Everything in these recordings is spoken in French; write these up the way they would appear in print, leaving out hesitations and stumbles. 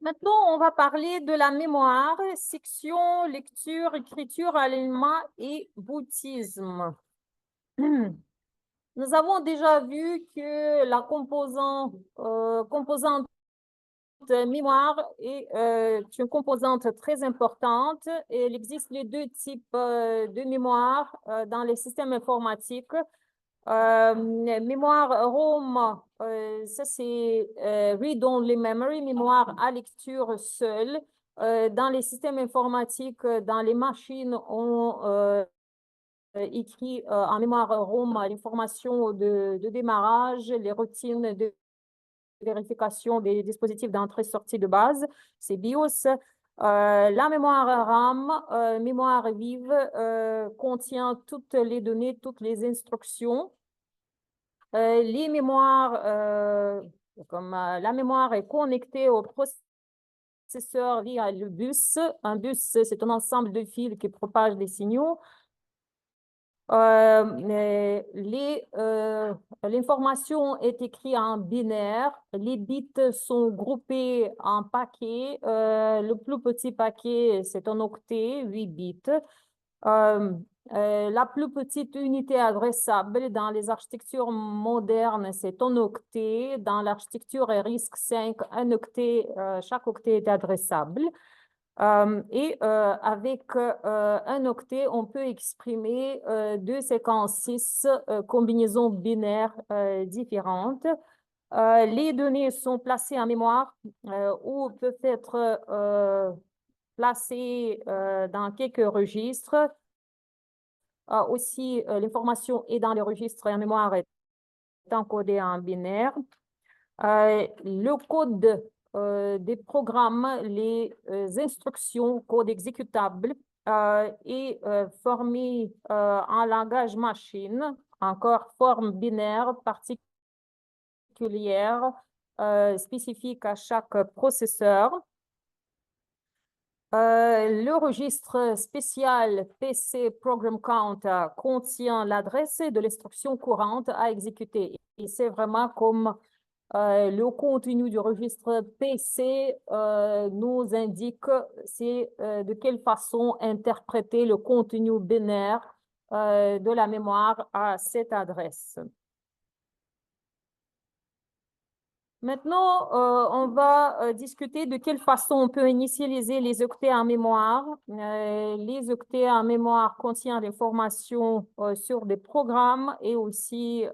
Maintenant, on va parler de la mémoire, section, lecture, écriture, alignement et boutisme. Nous avons déjà vu que la composante mémoire est une composante très importante. Et il existe les deux types de mémoire dans les systèmes informatiques. Mémoire ROM, ça c'est read-only memory, mémoire à lecture seule. Dans les systèmes informatiques, dans les machines, on écrit en mémoire ROM l'information de démarrage, les routines de vérification des dispositifs d'entrée-sortie de base, c'est BIOS. La mémoire RAM, mémoire vive, contient toutes les données, toutes les instructions. Les mémoires, comme la mémoire est connectée au processeur via le bus. Un bus, c'est un ensemble de fils qui propagent des signaux. L'information est écrite en binaire. Les bits sont groupés en paquets. Le plus petit paquet, c'est un octet, 8 bits. La plus petite unité adressable dans les architectures modernes, c'est un octet. Dans l'architecture RISC-V, un octet, chaque octet est adressable. Avec un octet, on peut exprimer deux séquences 6 combinaisons binaires différentes. Les données sont placées en mémoire ou peuvent être placées dans quelques registres. Aussi, l'information est dans les registres et en mémoire est encodée en binaire. Le code des programmes, les instructions, code exécutable est formé en langage machine, encore forme binaire particulière spécifique à chaque processeur. Le registre spécial PC Program Count contient l'adresse de l'instruction courante à exécuter. Et c'est vraiment comme le contenu du registre PC nous indique de quelle façon interpréter le contenu binaire de la mémoire à cette adresse. Maintenant, on va discuter de quelle façon on peut initialiser les octets en mémoire. Les octets en mémoire contiennent l'information sur des programmes et aussi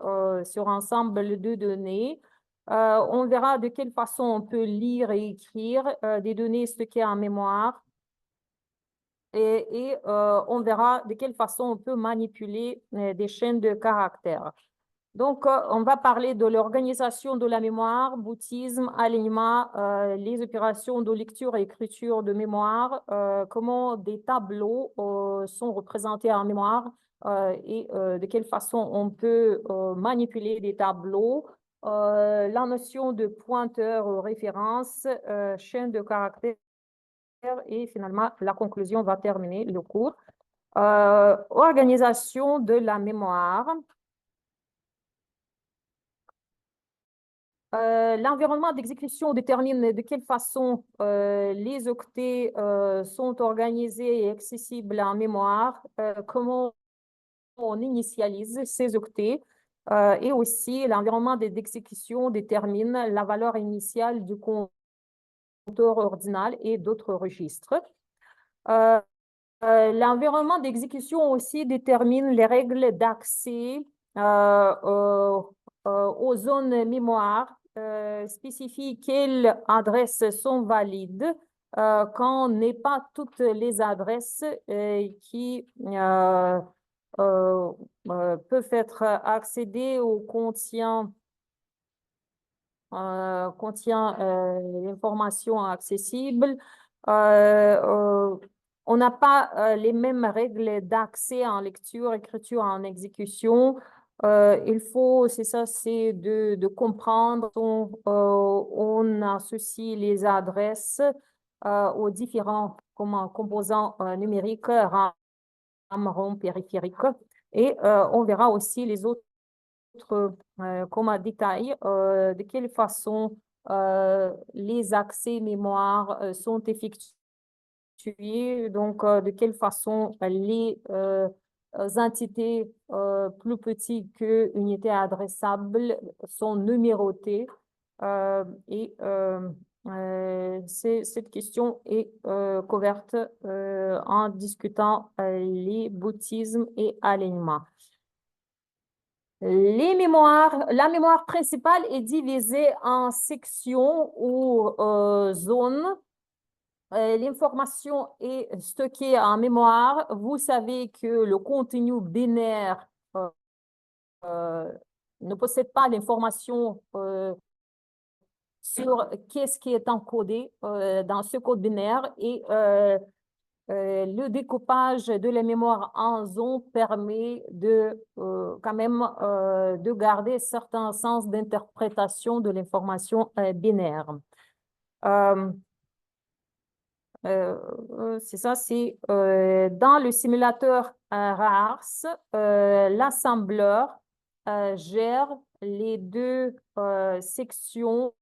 sur un ensemble de données. On verra de quelle façon on peut lire et écrire des données stockées en mémoire. Et on verra de quelle façon on peut manipuler des chaînes de caractères. Donc, on va parler de l'organisation de la mémoire, boutisme, alignement, les opérations de lecture et écriture de mémoire, comment des tableaux sont représentés en mémoire et de quelle façon on peut manipuler des tableaux, la notion de pointeur ou référence, chaîne de caractères et finalement, la conclusion va terminer le cours. Organisation de la mémoire. L'environnement d'exécution détermine de quelle façon les octets sont organisés et accessibles en mémoire, comment on initialise ces octets, et aussi l'environnement d'exécution détermine la valeur initiale du compteur ordinal et d'autres registres. L'environnement d'exécution aussi détermine les règles d'accès aux zones mémoire, spécifie quelles adresses sont valides quand on n'est pas toutes les adresses qui peuvent être accédées ou contient l'information accessible. On n'a pas les mêmes règles d'accès en lecture, écriture, en exécution. Il faut, c'est ça, c'est de comprendre, on associe les adresses aux différents composants numériques, RAM, ROM, périphérique. Et on verra aussi les autres comme détail de quelle façon les accès mémoire sont effectués, donc de quelle façon les entités plus petites que unité adressable sont numérotées. Cette question est couverte en discutant les bouddhismes et alignements. La mémoire principale est divisée en sections ou zones. L'information est stockée en mémoire. Vous savez que le contenu binaire ne possède pas l'information sur qu'est-ce qui est encodé dans ce code binaire et le découpage de la mémoire en zones permet de quand même de garder certains sens d'interprétation de l'information binaire. C'est ça, c'est dans le simulateur RARS, l'assembleur gère les deux sections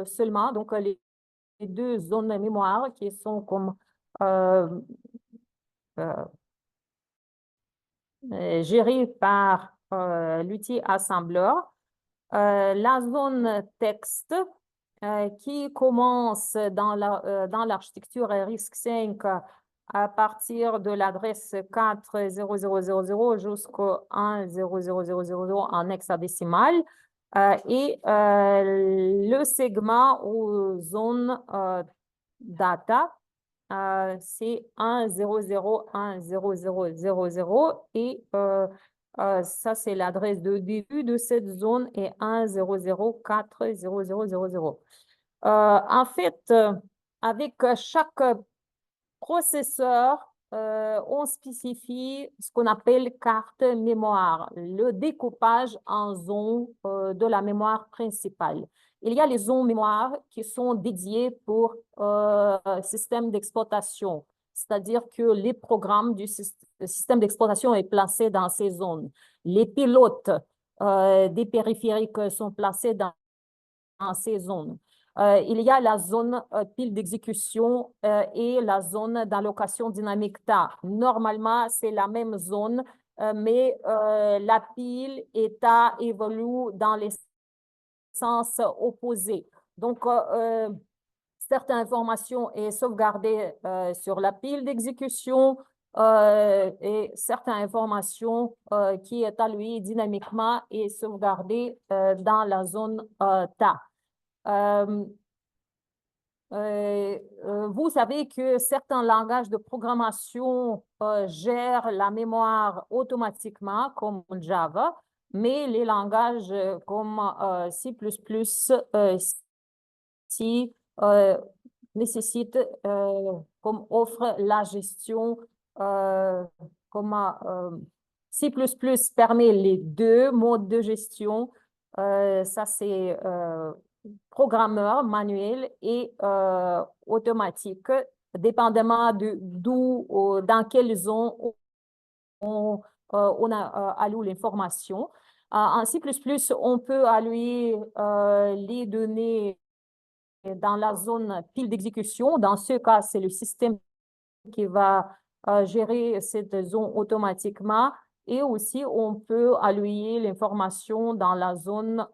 seulement, donc les deux zones de mémoire qui sont comme gérées par l'outil assembleur. La zone texte qui commence dans l'architecture RISC-V à partir de l'adresse 4.0.0.0.0 jusqu'au 1.0.0.0.0 en hexadécimal et le segment ou zone data c'est 1.0.0.1.0.0.0.0 et ça, c'est l'adresse de début de cette zone et 1.0.0.4.0.0.0.0. En fait, avec chaque processeur, on spécifie ce qu'on appelle carte mémoire, le découpage en zones de la mémoire principale. Il y a les zones mémoire qui sont dédiées pour système d'exploitation, c'est-à-dire que les programmes du système d'exploitation est placé dans ces zones. Les pilotes des périphériques sont placés dans ces zones. Il y a la zone pile d'exécution et la zone d'allocation dynamique TA. Normalement, c'est la même zone, mais la pile et TA évoluent dans les sens opposés. Donc, certaines informations sont sauvegardées sur la pile d'exécution et certaines informations qui est allouée dynamiquement et sauvegardée dans la zone TA. Vous savez que certains langages de programmation gèrent la mémoire automatiquement, comme Java, mais les langages comme C++ nécessitent, comme offre la gestion, comme C++ permet les deux modes de gestion. Ça, c'est programmeur manuel et automatique, dépendamment dans quelle zone on alloue l'information. En C++, on peut allouer les données dans la zone pile d'exécution. Dans ce cas, c'est le système qui va gérer cette zone automatiquement. Et aussi, on peut allouer l'information dans la zone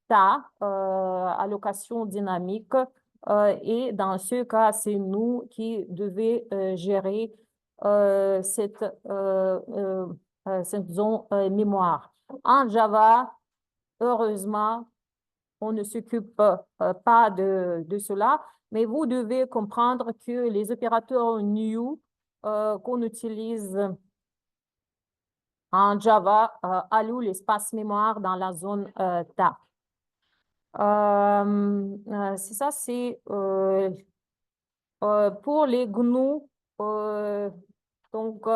TA, allocation dynamique. Et dans ce cas, c'est nous qui devons gérer cette zone mémoire. En Java, heureusement, on ne s'occupe pas de cela, mais vous devez comprendre que les opérateurs new qu'on utilise en Java allouent l'espace mémoire dans la zone TA. C'est ça, c'est pour les GNU. Donc,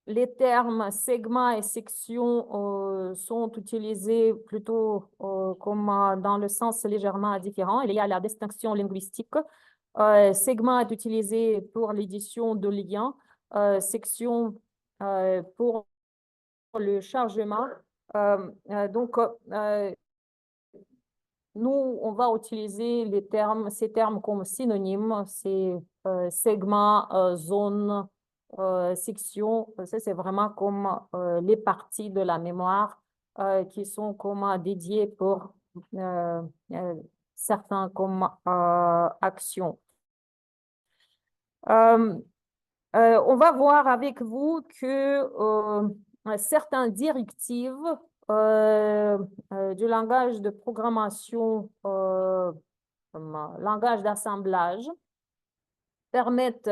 les termes segment et section sont utilisés plutôt comme dans le sens légèrement différent. Il y a la distinction linguistique. Segment est utilisé pour l'édition de liens, section pour le chargement. Donc, nous, on va utiliser ces termes comme synonymes, c'est segment, zone, section. Ça, c'est vraiment comme les parties de la mémoire qui sont comme dédiées pour euh, euh, certains comme actions. On va voir avec vous que certaines directives du langage de programmation, langage d'assemblage, permettent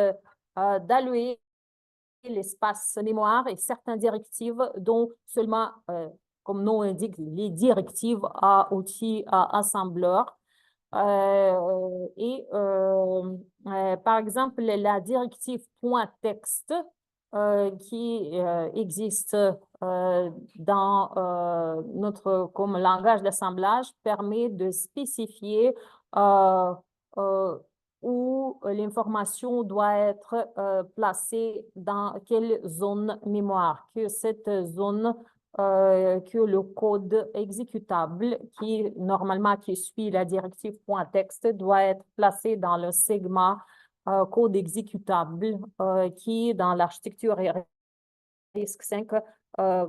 d'allouer l'espace mémoire et certaines directives dont seulement, comme nom indique, les directives à outils à assembleur. Par exemple, la directive .text qui existe dans notre comme langage d'assemblage permet de spécifier où l'information doit être placée dans quelle zone mémoire, que cette zone que le code exécutable qui, normalement, qui suit la directive .text doit être placé dans le segment code exécutable qui, dans l'architecture RISC-V,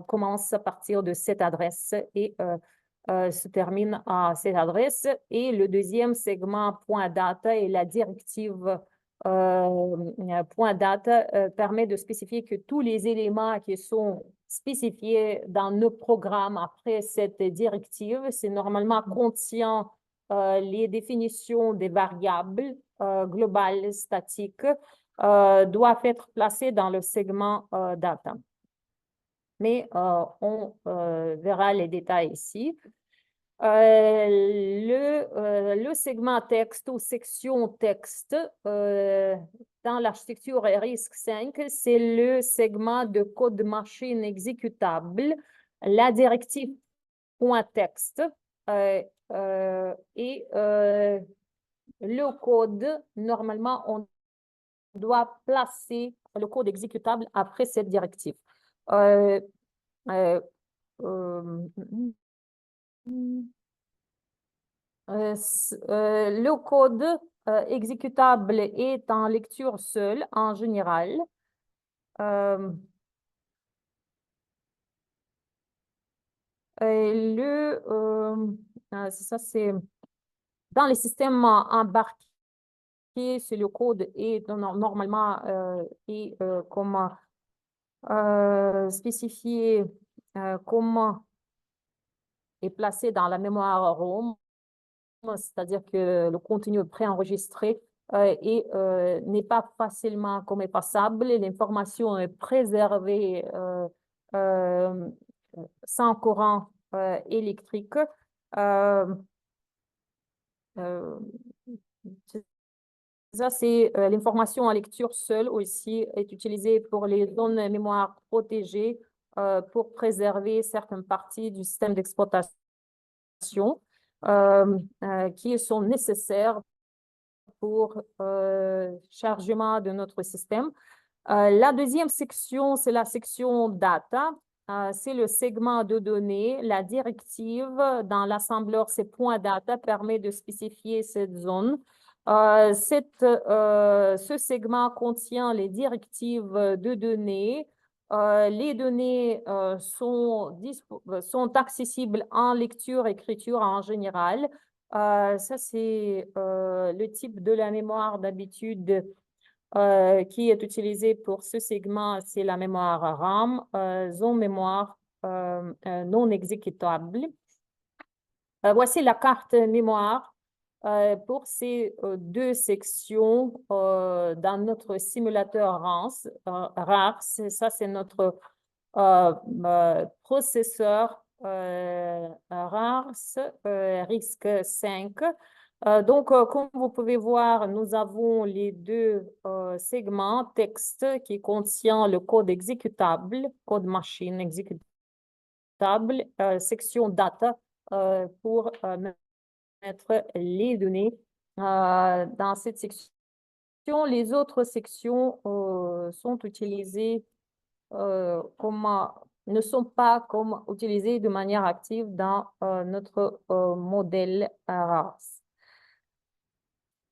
commence à partir de cette adresse et se termine à cette adresse. Et le deuxième segment .data et la directive .data permet de spécifier que tous les éléments qui sont spécifiés dans nos programmes après cette directive, c'est normalement contient les définitions des variables globales statiques doivent être placées dans le segment data. Mais on verra les détails ici. Le segment texte ou section texte dans l'architecture RISC-V, c'est le segment de code machine exécutable, la directive .text et le code, normalement, on doit placer le code exécutable après cette directive. Le code exécutable est en lecture seule en général. Ça, c'est dans les systèmes embarqués, c'est le code est normalement comme spécifié comme est placé dans la mémoire ROM, c'est-à-dire que le contenu est préenregistré et n'est pas facilement comme effaçable. L'information est préservée sans courant électrique. Ça, c'est l'information en lecture seule aussi est utilisée pour les zones mémoire protégées pour préserver certaines parties du système d'exploitation qui sont nécessaires pour chargement de notre système. La deuxième section, c'est la section data. C'est le segment de données. La directive dans l'assembleur, c'est .data, permet de spécifier cette zone. Ce segment contient les directives de données. Les données sont accessibles en lecture, écriture en général. Ça, c'est le type de la mémoire d'habitude qui est utilisé pour ce segment, c'est la mémoire RAM, zone mémoire non exécutable. Voici la carte mémoire pour ces deux sections dans notre simulateur RAR. Ça, c'est notre processeur RAR RISC-V. Donc, comme vous pouvez voir, nous avons les deux segments texte qui contient le code exécutable, code machine exécutable, section data pour mettre les données dans cette section. Les autres sections sont utilisées comme ne sont pas comme utilisés de manière active dans notre modèle RAS.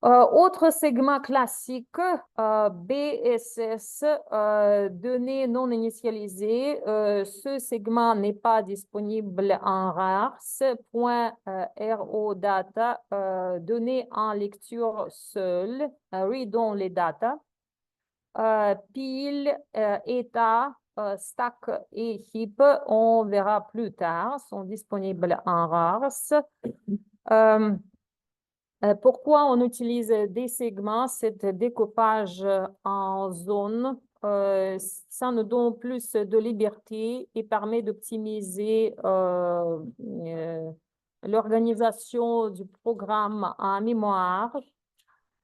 Autre segment classique, BSS, données non initialisées. Ce segment n'est pas disponible en RARS. .RO data, données en lecture seule, read-only data. Pile, état, stack et heap, on verra plus tard, sont disponibles en RARS. Pourquoi on utilise des segments, cet découpage en zones? Ça nous donne plus de liberté et permet d'optimiser l'organisation du programme en mémoire.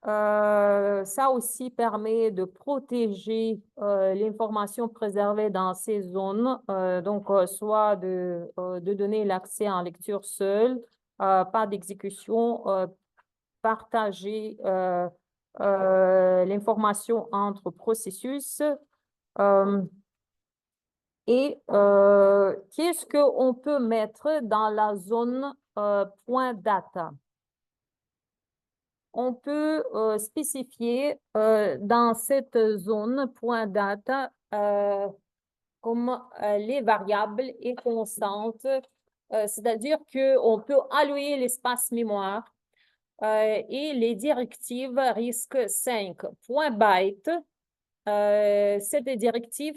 Ça aussi permet de protéger l'information préservée dans ces zones, donc soit de donner l'accès en lecture seule, pas d'exécution, partager l'information entre processus. Qu'est-ce qu'on peut mettre dans la zone point data? On peut spécifier dans cette zone point data comme les variables et constantes, c'est-à-dire qu'on peut allouer l'espace mémoire et les directives RISC-5.byte. Cette directive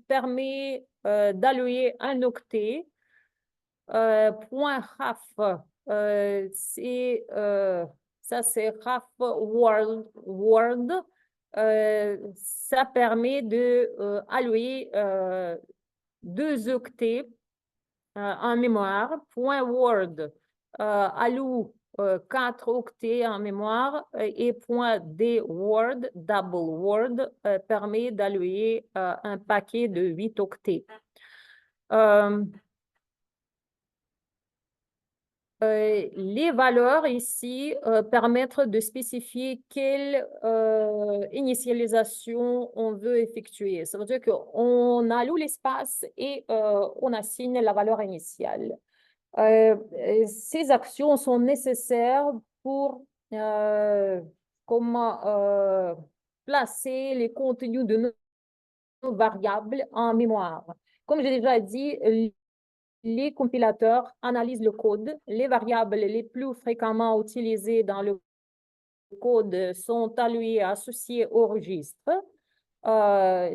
permet d'allouer un octet. .raf, ça c'est raf word. Ça permet de allouer 2 octets en mémoire. .word alloue 4 octets en mémoire et .dword, double word, permet d'allouer un paquet de 8 octets. Les valeurs ici permettent de spécifier quelle initialisation on veut effectuer. Ça veut dire qu'on alloue l'espace et on assigne la valeur initiale. Ces actions sont nécessaires pour placer les contenus de nos variables en mémoire. Comme j'ai déjà dit, les compilateurs analysent le code. Les variables les plus fréquemment utilisées dans le code sont allouées associées au registre.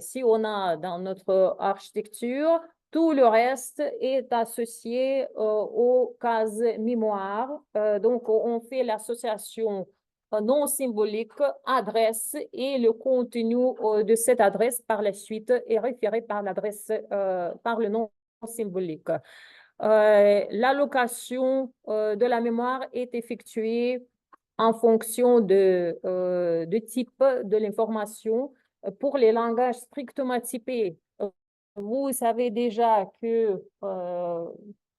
Si on a dans notre architecture, tout le reste est associé aux cases mémoire. Donc, on fait l'association non symbolique, adresse, et le contenu de cette adresse par la suite est référé par l'adresse, par le nom symbolique. L'allocation de la mémoire est effectuée en fonction de type de l'information. Pour les langages strictement typés, vous savez déjà que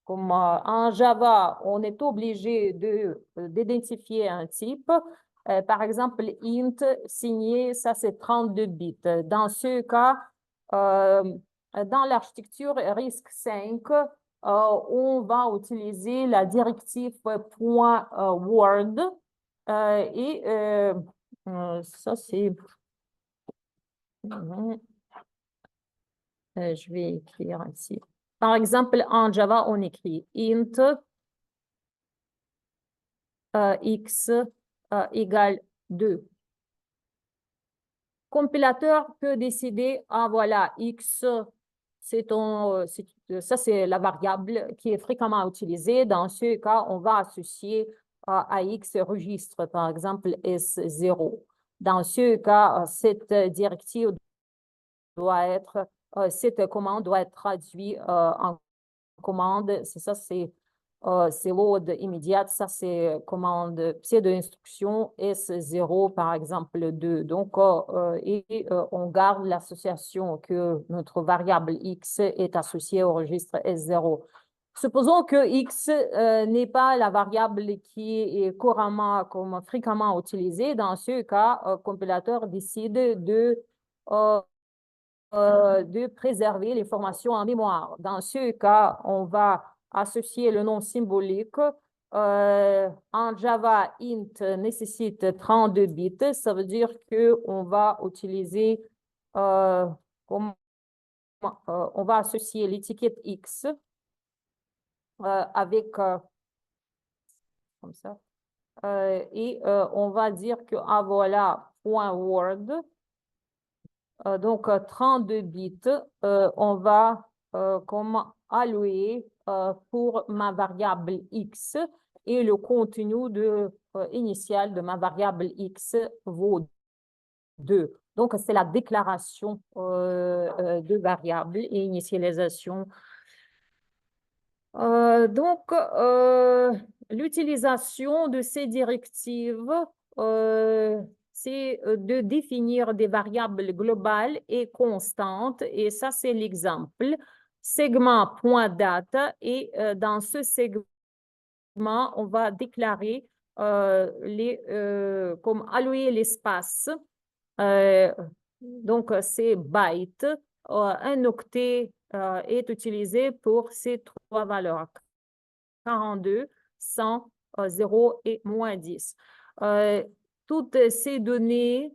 comme en Java, on est obligé d'identifier un type. Par exemple, int signé, ça c'est 32 bits. Dans ce cas, dans l'architecture RISC-5, on va utiliser la directive .word et ça c'est... je vais écrire ici. Par exemple, en Java, on écrit int x égale 2. Compilateur peut décider, ah voilà, x, ça c'est la variable qui est fréquemment utilisée. Dans ce cas, on va associer à x registre, par exemple S0. Dans ce cas, cette directive doit être, cette commande doit être traduite en commande. C'est ça, c'est load immédiate. Ça, c'est commande, c'est de l'instruction S0, par exemple, 2. Donc, on garde l'association que notre variable x est associée au registre S0. Supposons que x n'est pas la variable qui est couramment, comme fréquemment utilisée. Dans ce cas, le compilateur décide de de préserver l'information en mémoire. Dans ce cas, on va associer le nom symbolique. En Java, int nécessite 32 bits. Ça veut dire qu'on va utiliser, on va associer l'étiquette X avec, comme ça, et on va dire que, ah voilà, point word. Donc, 32 bits, on va comme allouer pour ma variable x et le contenu initial de ma variable x vaut 2. Donc, c'est la déclaration de variable et initialisation. Donc, l'utilisation de ces directives, c'est de définir des variables globales et constantes. Et ça, c'est l'exemple. Segment.date. Et dans ce segment, on va déclarer comme allouer l'espace. Donc, c'est byte. Un octet est utilisé pour ces trois valeurs, 42, 100, 0 et moins 10. Toutes ces données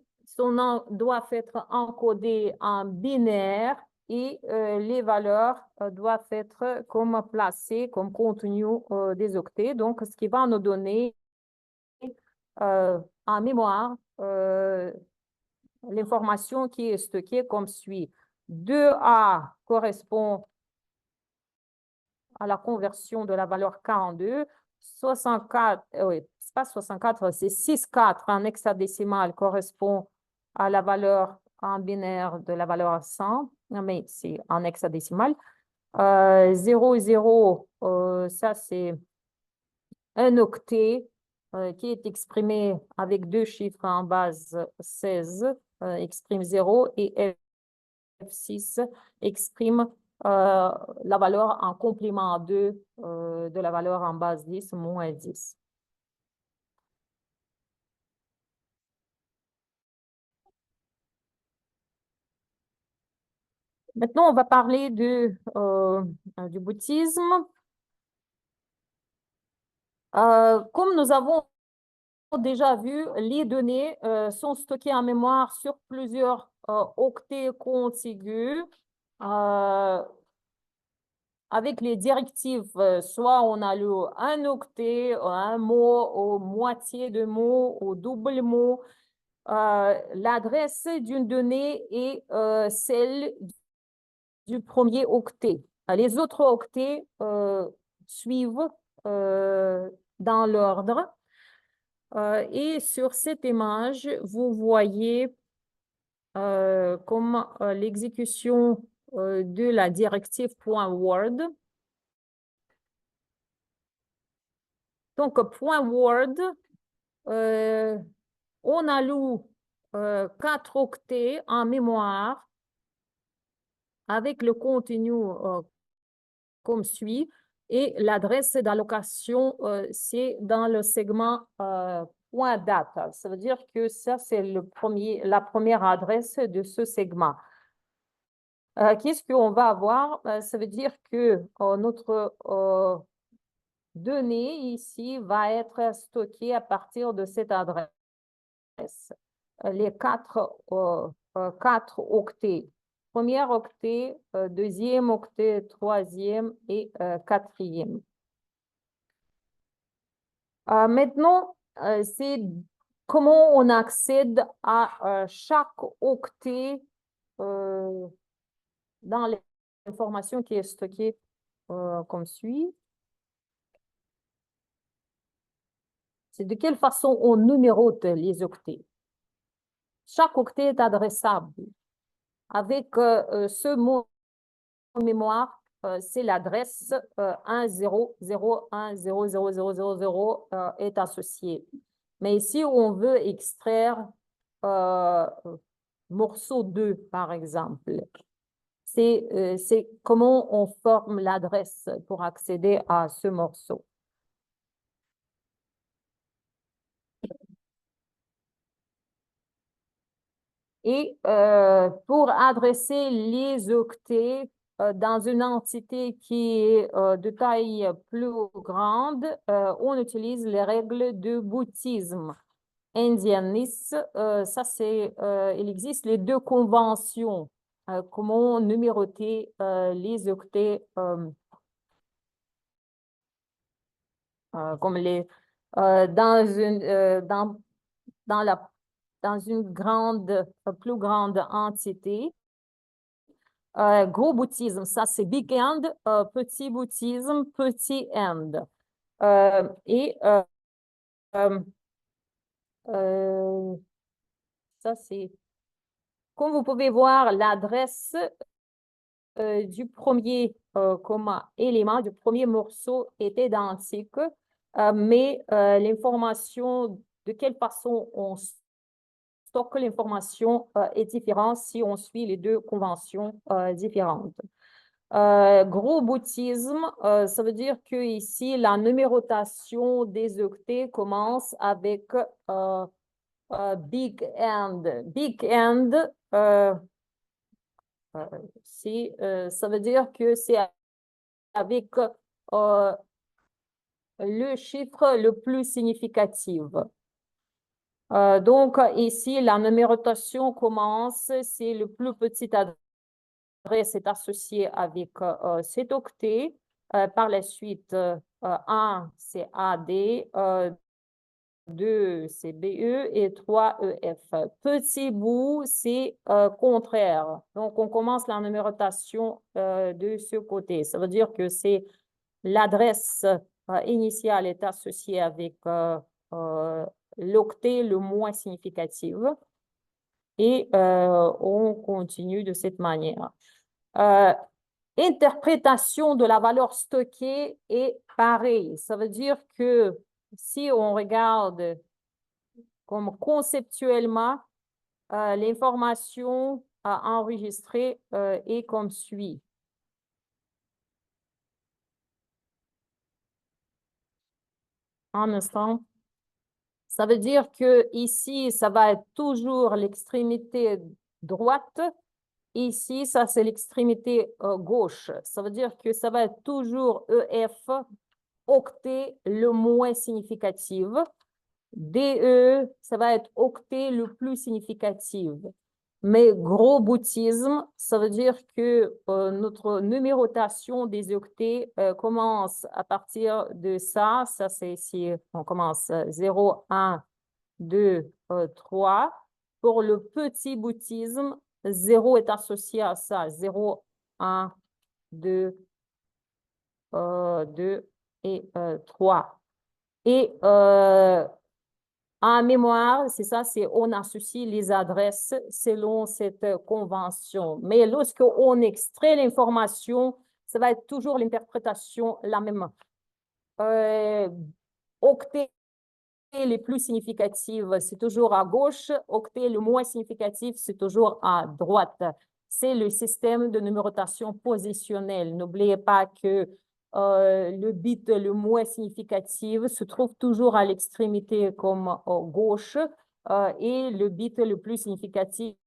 doivent être encodées en binaire et les valeurs doivent être comme placées comme contenu des octets. Donc, ce qui va nous donner en mémoire l'information qui est stockée comme suit. 2A correspond à la conversion de la valeur 42. 64, oui, c'est pas 64, c'est 64 en hexadécimal correspond à la valeur en binaire de la valeur 100, mais c'est en hexadécimal. 0, 0, ça c'est un octet qui est exprimé avec deux chiffres en base 16, exprime 0, et F6 exprime la valeur en complément 2 de la valeur en base 10, moins 10. Maintenant, on va parler du bouddhisme. Comme nous avons déjà vu, les données sont stockées en mémoire sur plusieurs octets contigus. Avec les directives, soit on a un octet, un mot, ou moitié de mot, ou double mot. L'adresse d'une donnée est celle du premier octet. Les autres octets suivent dans l'ordre. Et sur cette image, vous voyez comme l'exécution de la directive .word. Donc, .word, on alloue 4 octets en mémoire avec le contenu comme suit. Et l'adresse d'allocation, c'est dans le segment .date. Ça veut dire que ça, c'est la première adresse de ce segment. Qu'est-ce qu'on va avoir? Ça veut dire que notre donnée ici va être stockée à partir de cette adresse. Les quatre octets. Premier octet, deuxième octet, troisième et quatrième. Maintenant, c'est comment on accède à chaque octet dans l'information qui est stockée comme suit. C'est de quelle façon on numérote les octets. Chaque octet est adressable. Avec ce mot mémoire, c'est l'adresse 1001000000 est associée. Mais si on veut extraire morceau 2, par exemple, c'est comment on forme l'adresse pour accéder à ce morceau. Et pour adresser les octets dans une entité qui est de taille plus grande, on utilise les règles de bouddhisme. Indianis, ça c'est, il existe les deux conventions, comment numéroter les octets comme les dans une dans la dans une grande plus grande entité. Gros bouddhisme, ça c'est big end, petit bouddhisme, petit end. Et ça c'est, comme vous pouvez voir, l'adresse du premier élément, du premier morceau est identique, mais l'information, de quelle façon on stocke l'information est différente si on suit les deux conventions différentes. Gros bouddhisme, ça veut dire que ici la numérotation des octets commence avec big end. Big end, ça veut dire que c'est avec le chiffre le plus significatif. Donc, ici, la numérotation commence, c'est le plus petit adresse est associé avec cet octet. Par la suite, 1, c'est AD, 2, c'est BE et 3, EF. Petit bout, c'est contraire. Donc, on commence la numérotation de ce côté. Ça veut dire que c'est l'adresse initiale est associée avec l'octet le moins significatif. Et on continue de cette manière. Interprétation de la valeur stockée est pareil. Ça veut dire que si on regarde comme conceptuellement, l'information enregistrée est comme suit. Un instant. Ça veut dire que ici, ça va être toujours l'extrémité droite. Ici, ça, c'est l'extrémité gauche. Ça veut dire que ça va être toujours EF, octet le moins significatif. DE, ça va être octet le plus significatif. Mais gros bouddhisme, ça veut dire que notre numérotation des octets commence à partir de ça. Ça, c'est ici, on commence 0, 1, 2, 3. Pour le petit bouddhisme, 0 est associé à ça. 0, 1, 2, 2 et 3. Et en mémoire, c'est ça, c'est on associe les adresses selon cette convention. Mais lorsque on extrait l'information, ça va être toujours l'interprétation la même. Octet les plus significatifs, c'est toujours à gauche. Octet le moins significatif, c'est toujours à droite. C'est le système de numérotation positionnelle. N'oubliez pas que le bit le moins significatif se trouve toujours à l'extrémité comme gauche et le bit le plus significatif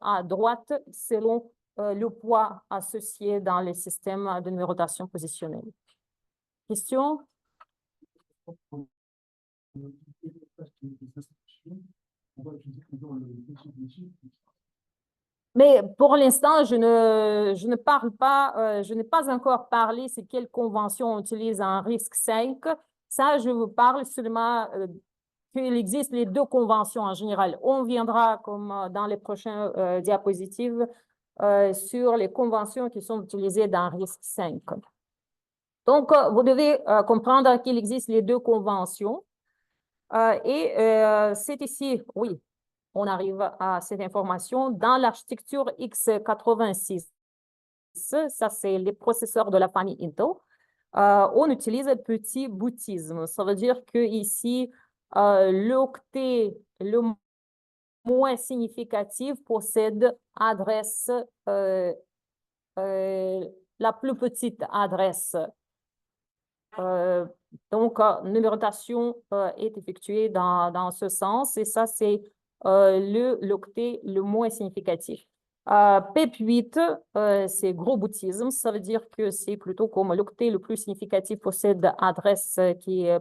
à droite selon le poids associé dans le système de numérotation positionnelle. Question? Mais pour l'instant, je ne parle pas, je n'ai pas encore parlé c'est quelle convention on utilise en risque 5. Ça, je vous parle seulement qu'il existe les deux conventions en général. On viendra, comme dans les prochaines diapositives, sur les conventions qui sont utilisées dans risque 5. Donc, vous devez comprendre qu'il existe les deux conventions. Et c'est ici, oui, on arrive à cette information. Dans l'architecture x86, ça c'est les processeurs de la famille Intel, on utilise le petit bouddhisme. Ça veut dire que ici, l'octet le moins significatif possède adresse, la plus petite adresse. Donc, numérotation est effectuée dans ce sens. Et ça, c'est l'octet le moins significatif. PEP8, c'est gros boutisme. Ça veut dire que c'est plutôt comme l'octet le plus significatif possède adresse qui est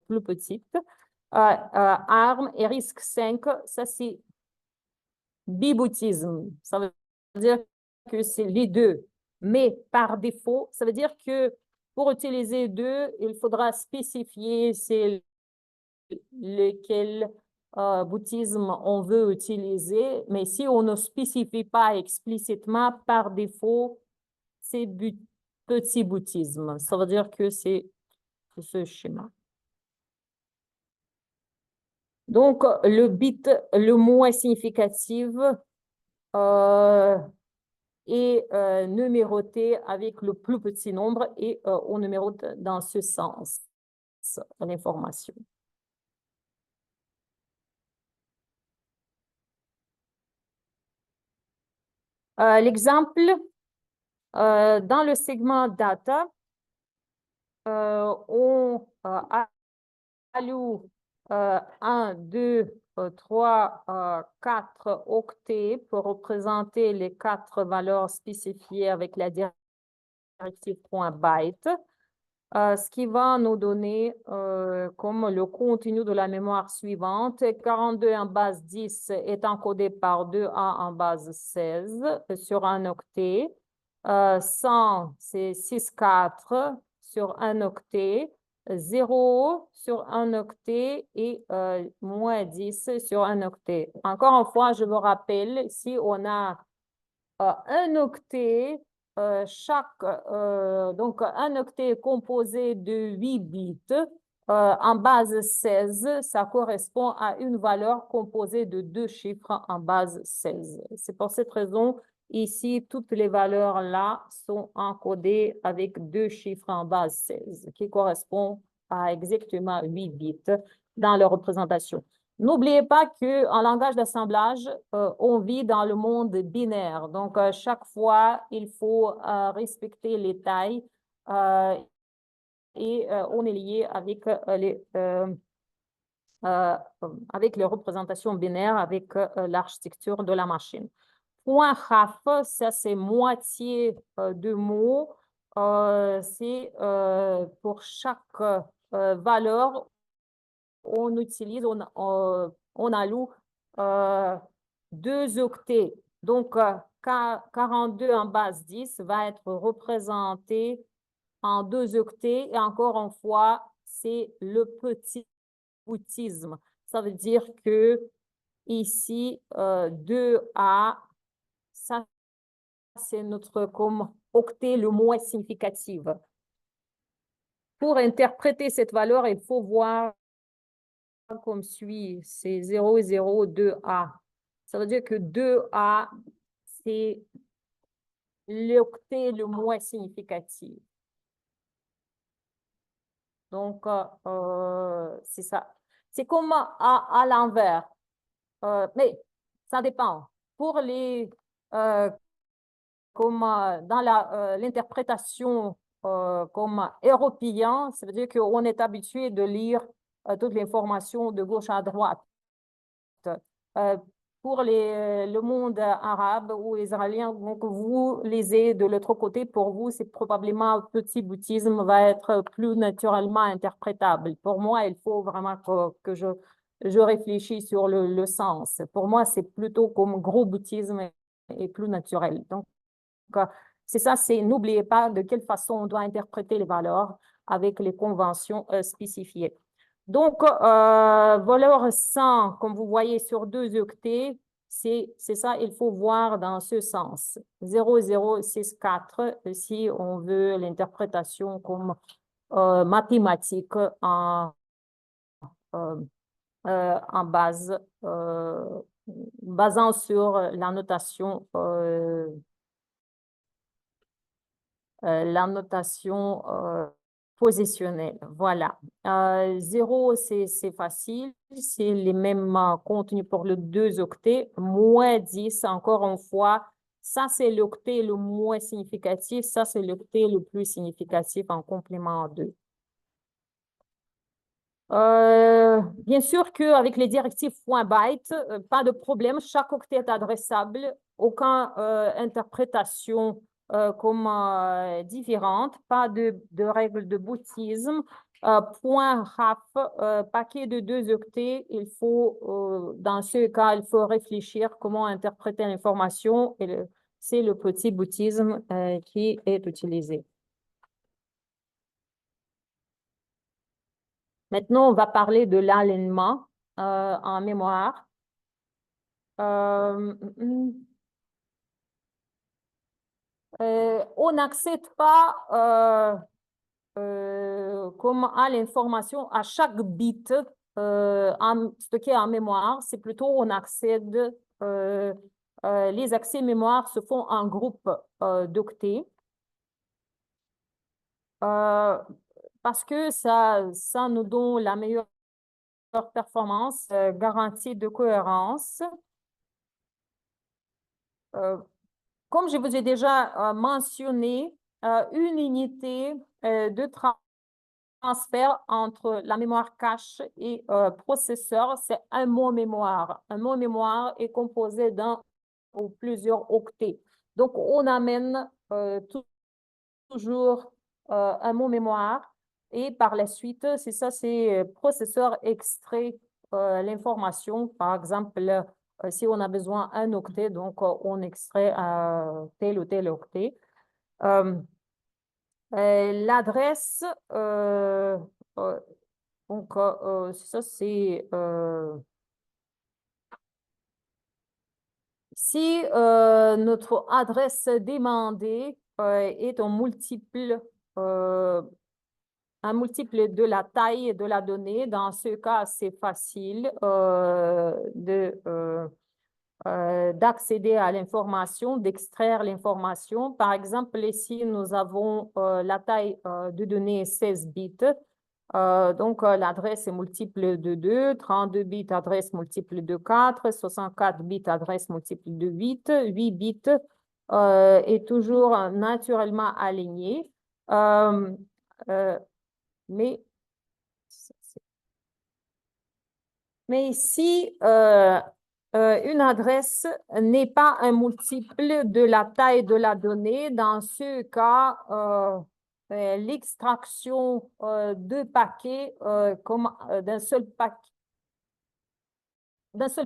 plus petite. ARM et RISC-V, ça c'est biboutisme. Ça veut dire que c'est les deux. Mais par défaut, ça veut dire que pour utiliser deux, il faudra spécifier c'est lequel boutisme on veut utiliser. Mais si on ne spécifie pas explicitement, par défaut, c'est petit boutisme. Ça veut dire que c'est ce schéma. Donc, le bit le moins significatif est numéroté avec le plus petit nombre et on numérote dans ce sens l'information. L'exemple, dans le segment data, on alloue 1, 2, 3, 4 octets pour représenter les 4 valeurs spécifiées avec la directive .byte, ce qui va nous donner comme le contenu de la mémoire suivante. 42 en base 10 est encodé par 2A en base 16 sur un octet. 100, c'est 6,4 sur un octet. 0 sur un octet et moins 10 sur un octet. Encore une fois, je vous rappelle, si on a un octet, donc un octet composé de 8 bits en base 16, ça correspond à une valeur composée de 2 chiffres en base 16. C'est pour cette raison, ici, toutes les valeurs là sont encodées avec 2 chiffres en base 16, qui correspondent à exactement 8 bits dans leur représentation. N'oubliez pas qu'en langage d'assemblage, on vit dans le monde binaire. Donc, chaque fois, il faut respecter les tailles et on est lié avec les représentations binaires, avec l'architecture de la machine. Point half, ça c'est moitié de mot. C'est pour chaque valeur, on utilise, on alloue 2 octets. Donc, 42 en base 10 va être représenté en 2 octets. Et encore une fois, c'est le petit boutisme. Ça veut dire que ici, 2A, ça, c'est notre comme octet le moins significatif. Pour interpréter cette valeur, il faut voir comme suit, c'est 0, 0, 2A. Ça veut dire que 2A, c'est l'octet le moins significatif. Donc, c'est ça. C'est comme à l'envers. Mais ça dépend. Pour les, comme dans l'interprétation comme européen, ça veut dire qu'on est habitué de lire toute l'information de gauche à droite. Pour le monde arabe ou israélien, donc vous lisez de l'autre côté, pour vous, c'est probablement petit boutisme va être plus naturellement interprétable. Pour moi, il faut vraiment que je réfléchisse sur le sens. Pour moi, c'est plutôt comme gros boutisme et plus naturel. Donc, c'est ça, n'oubliez pas de quelle façon on doit interpréter les valeurs avec les conventions spécifiées. Donc, valeur 100, comme vous voyez sur 2 octets, c'est ça, il faut voir dans ce sens. 0064, si on veut l'interprétation comme mathématique en base, basant sur la notation positionnelle. Voilà. 0, c'est facile. C'est les mêmes contenus pour le 2 octets. Moins 10, encore une fois, ça, c'est l'octet le moins significatif. Ça, c'est l'octet le plus significatif en complément 2. Bien sûr qu'avec les directives .byte, pas de problème, chaque octet est adressable, aucune interprétation comme différente, pas de règle de boutisme. .raf, paquet de 2 octets, dans ce cas, il faut réfléchir comment interpréter l'information et c'est le petit boutisme qui est utilisé. Maintenant, on va parler de l'alignement en mémoire. On n'accède pas comme à l'information à chaque bit stocké en mémoire. C'est plutôt on accède, les accès mémoire se font en groupe d'octets. Parce que ça nous donne la meilleure performance, garantie de cohérence. Comme je vous ai déjà mentionné, une unité de transfert entre la mémoire cache et processeur, c'est un mot mémoire. Un mot mémoire est composé d'un ou plusieurs octets. Donc, on amène toujours un mot mémoire et par la suite, c'est ça, c'est processeur extrait l'information. Par exemple, si on a besoin d'un octet, donc on extrait tel ou tel octet. L'adresse, donc ça, c'est si notre adresse demandée est un multiple de la taille de la donnée. Dans ce cas, c'est facile d'accéder à l'information, d'extraire l'information. Par exemple, ici, nous avons la taille de données 16 bits. Donc, l'adresse est multiple de 2, 32 bits, adresse multiple de 4, 64 bits, adresse multiple de 8, 8 bits est toujours naturellement aligné. Mais si une adresse n'est pas un multiple de la taille de la donnée, dans ce cas, l'extraction de paquets comme d'un seul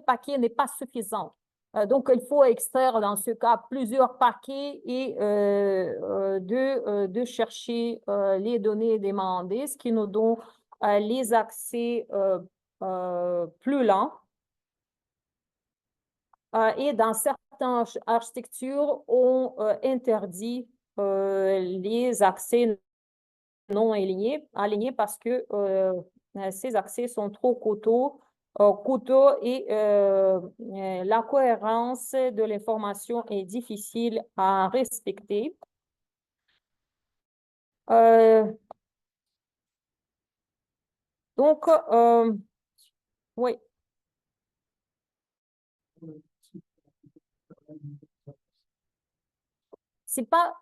paquet n'est pas suffisant. Donc, il faut extraire dans ce cas plusieurs paquets et de chercher les données demandées, ce qui nous donne les accès plus lents. Et dans certaines architectures, on interdit les accès non alignés parce que ces accès sont trop coûteux et la cohérence de l'information est difficile à respecter. Donc, oui. C'est pas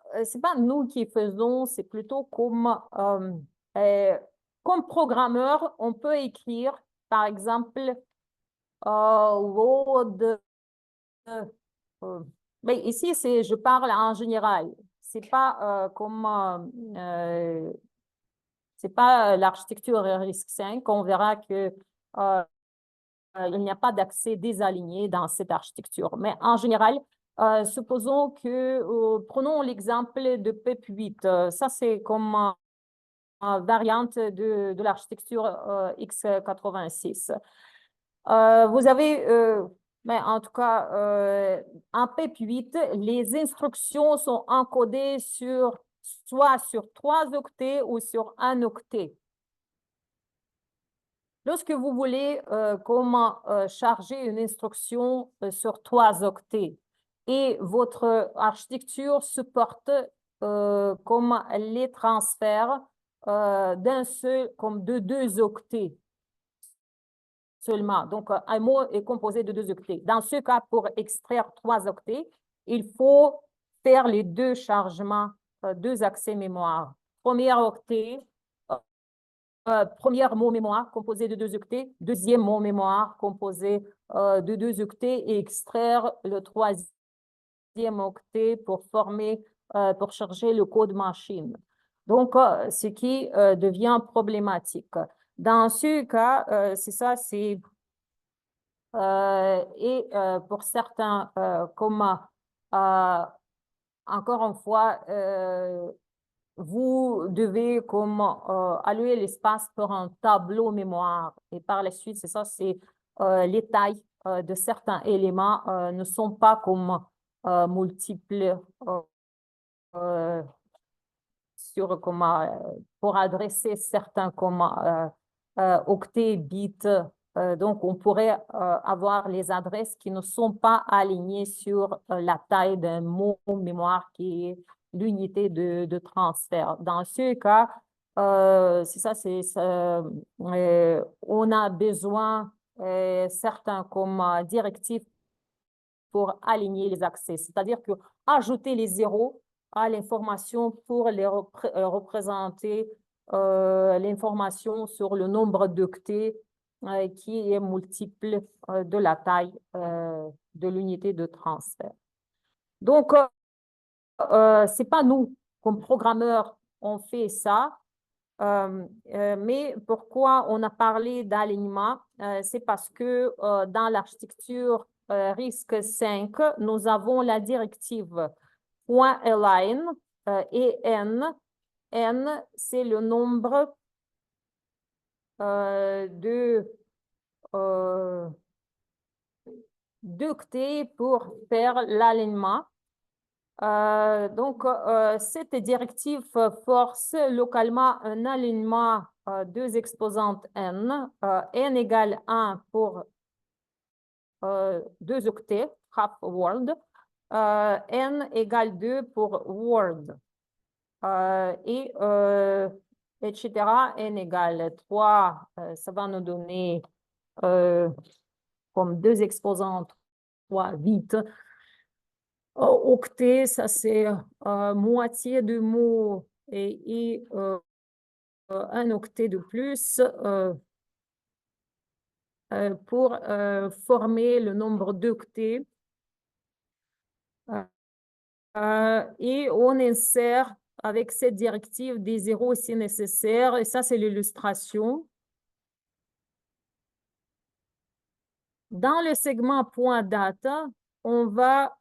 nous qui faisons, c'est plutôt comme programmeur, on peut écrire, par exemple, Word. Mais ici, je parle en général. C'est pas c'est pas l'architecture RISC-V. On verra que il n'y a pas d'accès désaligné dans cette architecture. Mais en général, supposons que, prenons l'exemple de PEP8. Ça, c'est comme variante de l'architecture x86. Vous avez, mais en tout cas, en PEP8, les instructions sont encodées soit sur 3 octets ou sur 1 octet. Lorsque vous voulez charger une instruction sur 3 octets et votre architecture supporte comme les transferts de 2 octets seulement. Donc, un mot est composé de 2 octets. Dans ce cas, pour extraire 3 octets, il faut faire les 2 chargements, 2 accès mémoire. Premier octet, premier mot mémoire composé de 2 octets, deuxième mot mémoire composé de 2 octets et extraire le troisième octet pour pour charger le code machine. Donc, ce qui devient problématique. Dans ce cas, c'est ça, c'est pour certains, comme encore une fois, vous devez comme allouer l'espace pour un tableau mémoire. Et par la suite, c'est ça, c'est les tailles de certains éléments ne sont pas comme multiples sur comment pour adresser certains octets, bits. Donc, on pourrait avoir les adresses qui ne sont pas alignées sur la taille d'un mot mémoire qui est l'unité de transfert. Dans ce cas, c'est ça, on a besoin certains comme directives pour aligner les accès, c'est-à-dire que ajouter les zéros à l'information pour les représenter l'information sur le nombre d'octets qui est multiple de la taille de l'unité de transfert. Donc, ce n'est pas nous, comme programmeurs, on fait ça, mais pourquoi on a parlé d'alignement? C'est parce que dans l'architecture RISC-V, nous avons la directive .align et n. N, c'est le nombre d'octets pour faire l'alignement. Donc, cette directive force localement un alignement 2 exposantes n, n égale 1 pour 2 octets, half word, n égale 2 pour word, et etc. n égale 3, ça va nous donner comme 2 exposantes 3 vite. Octet, ça c'est moitié de mot et un octet de plus pour former le nombre d'octets. Et on insère avec cette directive des zéros si nécessaire. Et ça, c'est l'illustration. Dans le segment point data, on va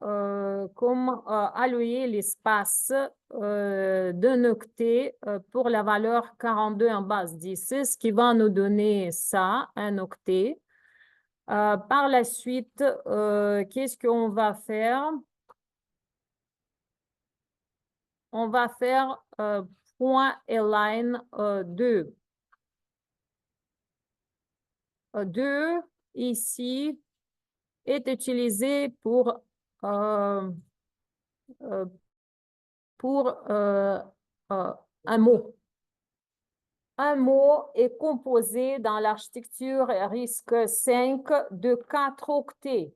allouer l'espace d'un octet pour la valeur 42 en base 10, ce qui va nous donner ça, un octet. Par la suite, qu'est-ce qu'on va faire? On va faire point align 2. 2 ici est utilisé pour un mot. Un mot est composé dans l'architecture RISC-V de 4 octets.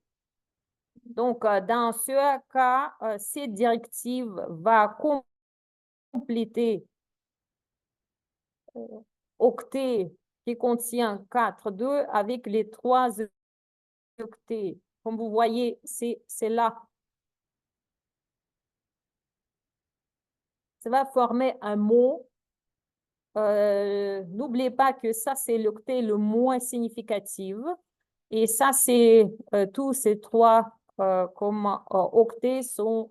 Donc, dans ce cas, cette directive va compléter octet qui contient 4,2 avec les 3 octets. Comme vous voyez, c'est là. Ça va former un mot. N'oubliez pas que ça, c'est l'octet le moins significatif. Et ça, c'est tous ces 3 octets sont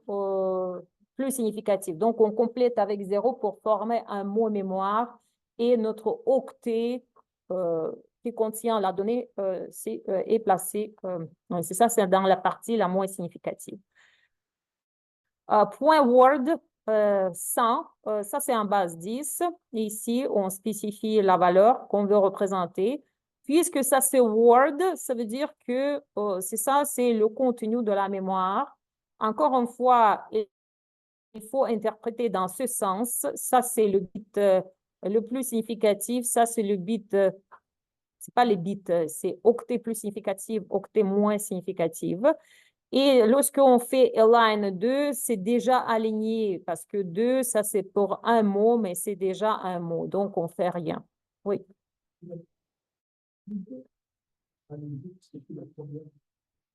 plus significatifs. Donc, on complète avec 0 pour former un mot mémoire. Et notre octet qui contient la donnée est placé. C'est ça, c'est dans la partie la moins significative. Point word 100, ça c'est en base 10. Ici, on spécifie la valeur qu'on veut représenter. Puisque ça c'est word, ça veut dire que c'est ça, c'est le contenu de la mémoire. Encore une fois, il faut interpréter dans ce sens. Ça c'est le bit le plus significatif. Ça c'est le bit, c'est pas les bits, c'est octet plus significatif, octet moins significatif. Et lorsqu'on fait align 2, c'est déjà aligné parce que 2, ça c'est pour un mot, mais c'est déjà un mot, donc on ne fait rien. Oui.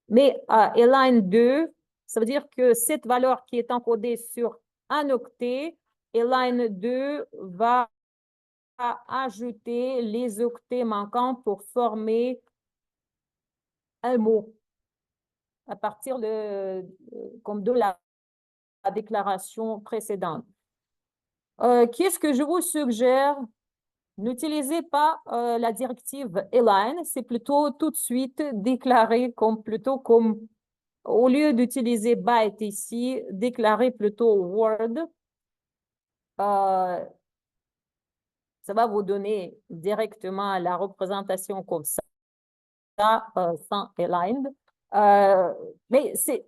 Mais align 2, ça veut dire que cette valeur qui est encodée sur un octet, align 2 va ajouter les octets manquants pour former un mot à partir comme de la déclaration précédente. Qu'est-ce que je vous suggère? N'utilisez pas la directive align, c'est plutôt tout de suite déclarer plutôt comme, au lieu d'utiliser byte ici, déclarer plutôt word. Ça va vous donner directement la représentation comme ça, sans aligned. Mais c'est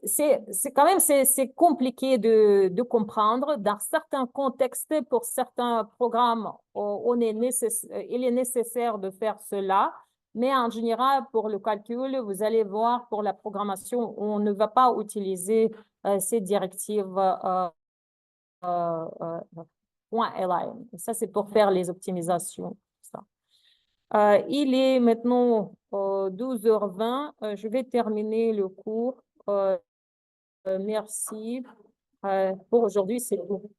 quand même c'est compliqué de comprendre. Dans certains contextes, pour certains programmes, il est nécessaire de faire cela. Mais en général, pour le calcul, vous allez voir, pour la programmation, on ne va pas utiliser ces directives .align. Ça, c'est pour faire les optimisations. Il est maintenant 12h20. Je vais terminer le cours. Merci. Pour aujourd'hui, c'est tout.